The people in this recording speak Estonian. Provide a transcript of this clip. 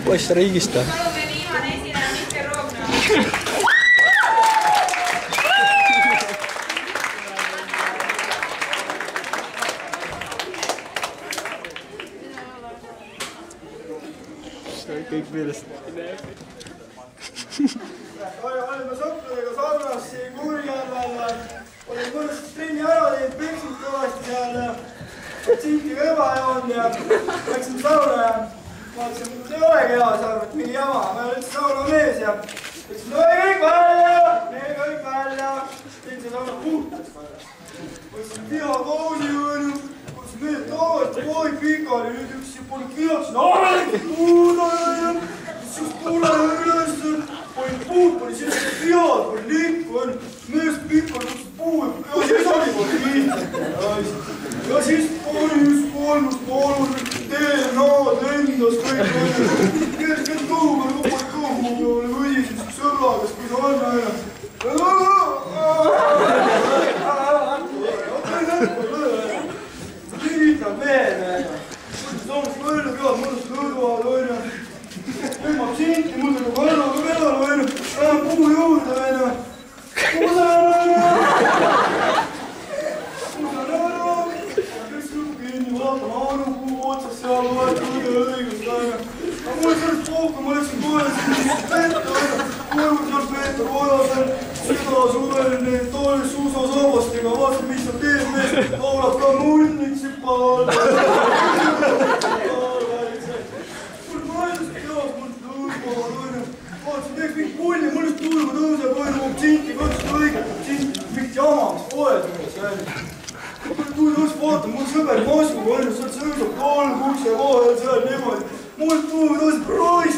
poiss, ära higista. Palume viimane esineja Mihkel Roogna. Kõik meelest. Olime sõpradega saunas siin Kuurjärvel. Olime mõnusasti trenni ära teinud, peksid kõvasti seal ja tsinti kõva joonud ja läksin sauna ja vaatasin, et ei olegi hea saun, et mingi jama. Ma olen üldse sauna mees ja ütlesin, no kõik välja. Tegin see sauna puhtaks välja. Võtsin viha pausi jõudnud, võtsin mehed tagasi, oi pikali, nüüd üks pole kiiaks, siis kuule üles, oli puud, oli sellised vead, oli likku, mees pikal, võtsid puud, ja siis oli pole kiitas. Ja siis kolmust, DNA-d lendas kõik, kes tõuga, oli võdisid sõbragas, kui sa on aina. Liitab mehed, Toomas võrnu peab, mõnus lõdvad, võrnu. Nüüd ma tsinti, mul nagu võrnaga peal, võrnu. Lähen puu juurde, võrnu. Kuusen ära. Kes lõpp kinni, vaatan Anu puu otsas seal, vaatan õige õigust, võrnu. Aga mul sellest puhku, ma läksin kohe siin vette, võrnu. Koju seal Peeter Ojasel, seda suveline, toolis suusasabastega, vaatasin, mis ta teeb, mees. Laulab ka munnitsipaal. Vaatasin, teeks mingi pulli, mul just tuulma tõuseb, võinu tsinti, võtsin õige, tsinti, mingit jama, mis poed mõnes välja. Tuuli tõuseb, vaatan, mul sõber maskuga, võinu, seal sõidab kolm ukse vahel seal niimoodi. Mul tuuli tõuseb, rois,